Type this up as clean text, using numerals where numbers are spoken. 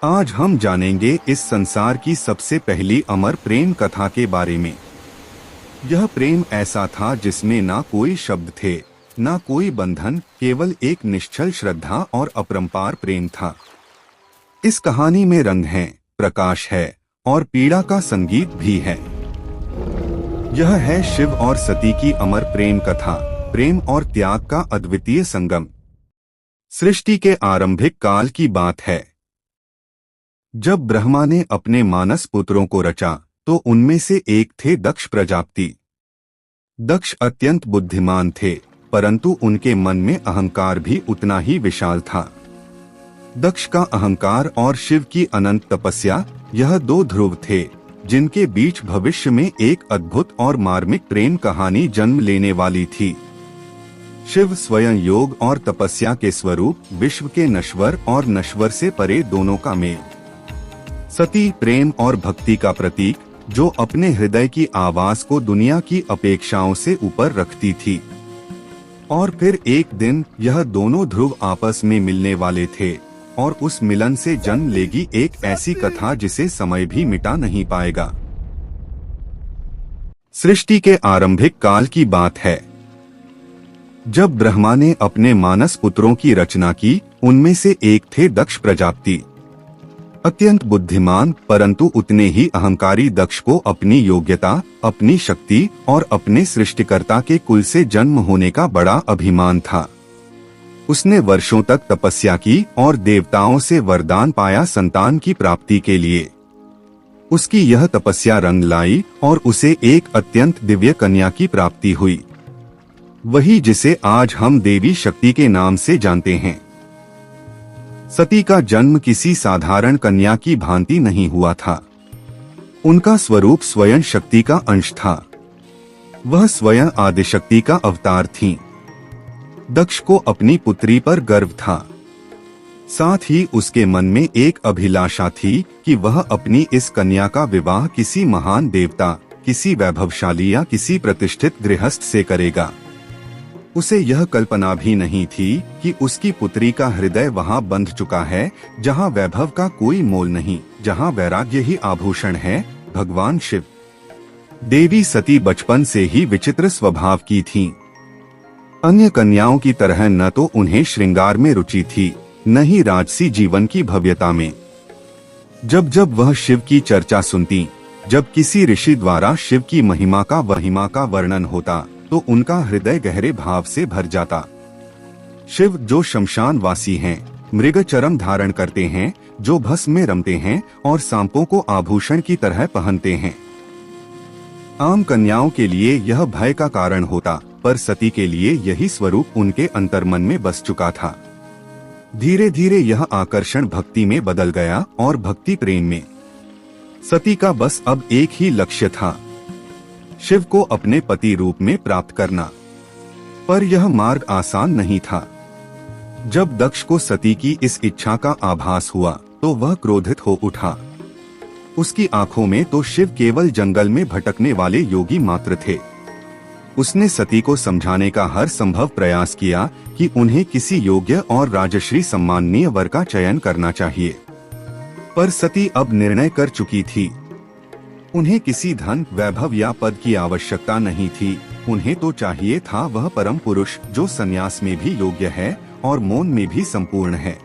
आज हम जानेंगे इस संसार की सबसे पहली अमर प्रेम कथा के बारे में। यह प्रेम ऐसा था जिसमें ना कोई शब्द थे, ना कोई बंधन, केवल एक निश्चल श्रद्धा और अपरंपार प्रेम था। इस कहानी में रंग है, प्रकाश है और पीड़ा का संगीत भी है। यह है शिव और सती की अमर प्रेम कथा, प्रेम और त्याग का अद्वितीय संगम। सृष्टि के आरंभिक काल की बात है। जब ब्रह्मा ने अपने मानस पुत्रों को रचा तो उनमें से एक थे दक्ष प्रजापति। दक्ष अत्यंत बुद्धिमान थे, परंतु उनके मन में अहंकार भी उतना ही विशाल था। दक्ष का अहंकार और शिव की अनंत तपस्या, यह दो ध्रुव थे जिनके बीच भविष्य में एक अद्भुत और मार्मिक प्रेम कहानी जन्म लेने वाली थी। शिव स्वयं योग और तपस्या के स्वरूप, विश्व के नश्वर और नश्वर से परे दोनों का मेल। सती प्रेम और भक्ति का प्रतीक, जो अपने हृदय की आवाज को दुनिया की अपेक्षाओं से ऊपर रखती थी। और फिर एक दिन यह दोनों ध्रुव आपस में मिलने वाले थे और उस मिलन से जन्म लेगी एक ऐसी कथा जिसे समय भी मिटा नहीं पाएगा। सृष्टि के आरंभिक काल की बात है। जब ब्रह्मा ने अपने मानस पुत्रों की रचना की, उनमें से एक थे दक्ष प्रजापति। अत्यंत बुद्धिमान परंतु उतने ही अहंकारी दक्ष को अपनी योग्यता, अपनी शक्ति और अपने सृष्टिकर्ता के कुल से जन्म होने का बड़ा अभिमान था। उसने वर्षों तक तपस्या की और देवताओं से वरदान पाया संतान की प्राप्ति के लिए। उसकी यह तपस्या रंग लाई और उसे एक अत्यंत दिव्य कन्या की प्राप्ति हुई, वही जिसे आज हम देवी शक्ति के नाम से जानते हैं। सती का जन्म किसी साधारण कन्या की भांति नहीं हुआ था। उनका स्वरूप स्वयं शक्ति का अंश था। वह स्वयं आदिशक्ति का अवतार थीं। दक्ष को अपनी पुत्री पर गर्व था। साथ ही उसके मन में एक अभिलाषा थी कि वह अपनी इस कन्या का विवाह किसी महान देवता, किसी वैभवशाली या किसी प्रतिष्ठित गृहस्थ से करेगा। उसे यह कल्पना भी नहीं थी कि उसकी पुत्री का हृदय वहां बंध चुका है जहां वैभव का कोई मोल नहीं, जहां वैराग्य ही आभूषण है, भगवान शिव। देवी सती बचपन से ही विचित्र स्वभाव की थीं। अन्य कन्याओं की तरह न तो उन्हें श्रृंगार में रुचि थी, न ही राजसी जीवन की भव्यता में। जब जब वह शिव की चर्चा सुनती, जब किसी ऋषि द्वारा शिव की महिमा का वर्णन होता, तो उनका हृदय गहरे भाव से भर जाता। शिव जो शमशान वासी हैं, मृग चरम धारण करते हैं, जो भस्म में रमते हैं और सांपों को आभूषण की तरह पहनते हैं। आम कन्याओं के लिए यह भय का कारण होता, पर सती के लिए यही स्वरूप उनके अंतर्मन में बस चुका था। धीरे धीरे यह आकर्षण भक्ति में बदल गया और भक्ति प्रेम में। सती का बस अब एक ही लक्ष्य था, शिव को अपने पति रूप में प्राप्त करना। पर यह मार्ग आसान नहीं था। जब दक्ष को सती की इस इच्छा का आभास हुआ तो वह क्रोधित हो उठा। उसकी आंखों में तो शिव केवल जंगल में भटकने वाले योगी मात्र थे। उसने सती को समझाने का हर संभव प्रयास किया कि उन्हें किसी योग्य और राजश्री सम्माननीय वर का चयन करना चाहिए। पर सती अब निर्णय कर चुकी थी। उन्हें किसी धन, वैभव या पद की आवश्यकता नहीं थी। उन्हें तो चाहिए था वह परम पुरुष जो संन्यास में भी योग्य है और मौन में भी संपूर्ण है।